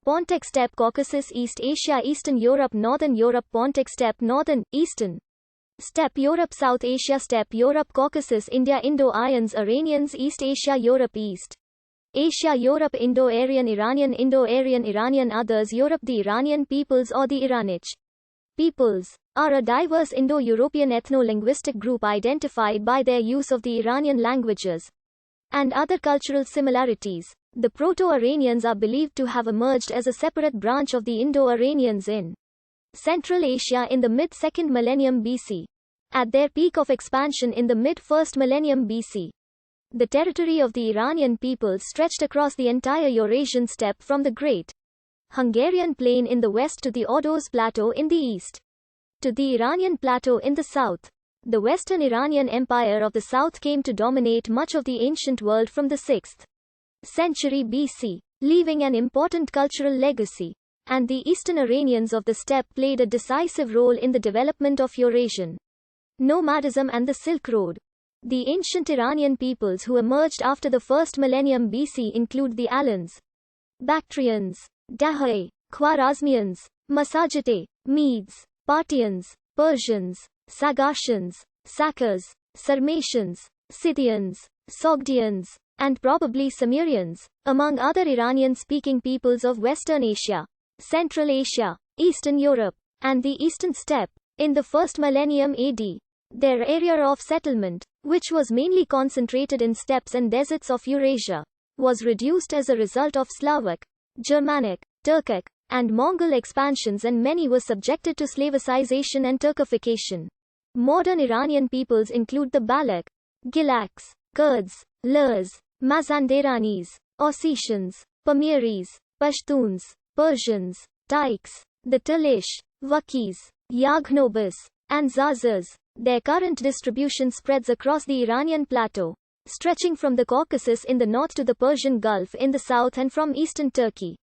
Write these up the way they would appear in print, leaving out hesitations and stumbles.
Pontic steppe Caucasus East Asia Eastern Europe Northern Europe Pontic steppe Northern, Eastern steppe Europe South Asia steppe Europe Caucasus India Indo-Aryans Iranians East Asia Europe East Asia Europe Indo-Aryan Iranian Indo-Aryan Iranian Others Europe The Iranian peoples or the Iranic peoples are a diverse Indo-European ethno-linguistic group identified by their use of the Iranian languages and other cultural similarities. The Proto-Iranians are believed to have emerged as a separate branch of the Indo-Iranians in Central Asia in the mid-2nd millennium BC. At their peak of expansion in the mid-1st millennium BC, the territory of the Iranian people stretched across the entire Eurasian steppe from the Great Hungarian Plain in the west to the Odos Plateau in the east, to the Iranian Plateau in the south. The Western Iranian Empire of the south came to dominate much of the ancient world from the 6th century BC, leaving an important cultural legacy. And the Eastern Iranians of the steppe played a decisive role in the development of Eurasian nomadism and the Silk Road. The ancient Iranian peoples who emerged after the 1st millennium BC include the Alans, Bactrians, Dahae, Khwarezmians, Masajite, Medes, Parthians, Persians, Sagashians, Sakas, Sarmatians, Scythians, Sogdians, and probably Sumerians, among other Iranian-speaking peoples of Western Asia, Central Asia, Eastern Europe, and the Eastern Steppe. In the 1st millennium AD, their area of settlement, which was mainly concentrated in steppes and deserts of Eurasia, was reduced as a result of Slavic, Germanic, Turkic, and Mongol expansions, and many were subjected to Slavicization and Turkification. Modern Iranian peoples include the Balak, Gilaks, Kurds, Lurs, Mazanderanis, Ossetians, Pamiris, Pashtuns, Persians, Taiks, the Talish, Wakis, Yaghnobis, and Zazas. Their current distribution spreads across the Iranian plateau, stretching from the Caucasus in the north to the Persian Gulf in the south and from eastern Turkey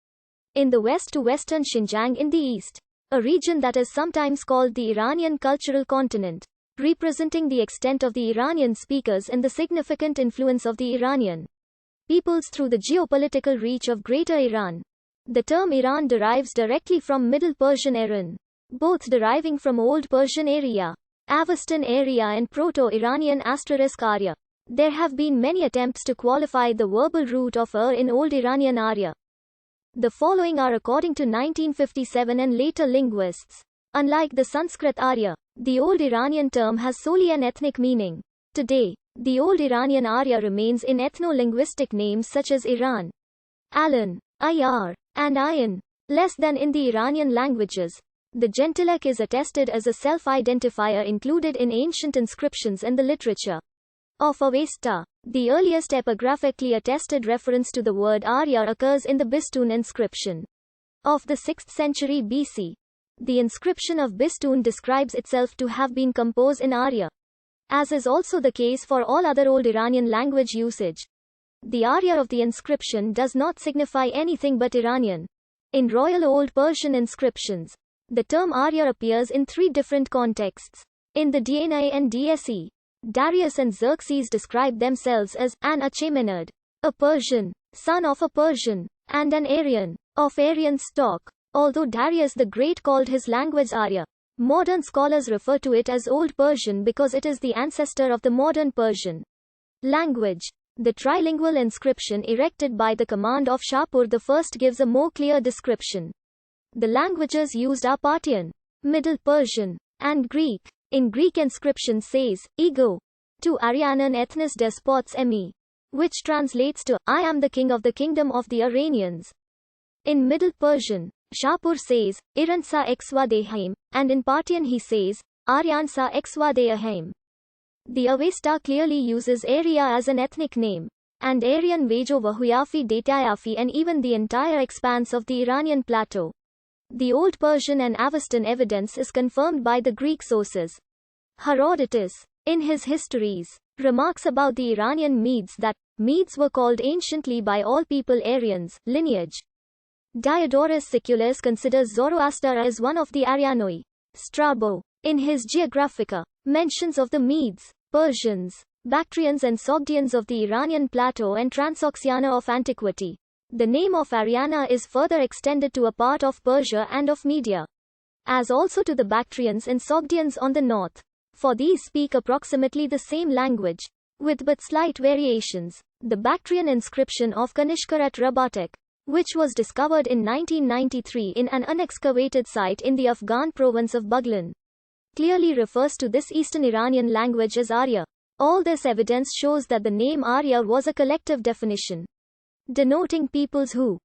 in the west to western Xinjiang in the east, a region that is sometimes called the Iranian cultural continent, representing the extent of the Iranian speakers and the significant influence of the Iranian peoples through the geopolitical reach of Greater Iran. The term Iran derives directly from Middle Persian Iran, both deriving from Old Persian area, Avestan area and Proto-Iranian *Arya. There have been many attempts to qualify the verbal root of in Old Iranian Arya. The following are according to 1957 and later linguists. Unlike the Sanskrit Arya, the Old Iranian term has solely an ethnic meaning. Today, the Old Iranian Arya remains in ethno-linguistic names such as Iran, Alan, Ayar, and Ayan, less than in the Iranian languages. The gentilec is attested as a self-identifier included in ancient inscriptions and the literature of Avesta. The earliest epigraphically attested reference to the word Arya occurs in the Bistun inscription of the 6th century BC. The inscription of Bistun describes itself to have been composed in Arya, as is also the case for all other Old Iranian language usage. The Arya of the inscription does not signify anything but Iranian. In Royal Old Persian inscriptions, the term Arya appears in 3 different contexts. In the DNA and DSE, Darius and Xerxes describe themselves as an Achaemenid, a Persian, son of a Persian, and an Aryan, of Aryan stock. Although Darius the Great called his language Arya, modern scholars refer to it as Old Persian because it is the ancestor of the modern Persian language. The trilingual inscription erected by the command of Shapur I gives a more clear description. The languages used are Parthian, Middle Persian, and Greek. In Greek inscription says, Ego, to Arianan ethnis despots emi, which translates to, I am the king of the kingdom of the Iranians. In Middle Persian, Shapur says, Iransa exwadehaim, and in Parthian he says, Aryansa exwadeahaim. The Avesta clearly uses Arya as an ethnic name, and Aryan Vejo Vahuyafi Detayafi and even the entire expanse of the Iranian plateau. The Old Persian and Avestan evidence is confirmed by the Greek sources. Herodotus, in his histories, remarks about the Iranian Medes that Medes were called anciently by all people Aryans, lineage. Diodorus Siculus considers Zoroaster as one of the Aryanoi. Strabo, in his Geographica, mentions of the Medes, Persians, Bactrians and Sogdians of the Iranian plateau and Transoxiana of antiquity. The name of Ariana is further extended to a part of Persia and of Media, as also to the Bactrians and Sogdians on the north. For these speak approximately the same language, with but slight variations. The Bactrian inscription of Kanishkar at Rabatek, which was discovered in 1993 in an unexcavated site in the Afghan province of Baghlan, clearly refers to this Eastern Iranian language as Arya. All this evidence shows that the name Arya was a collective definition, denoting peoples who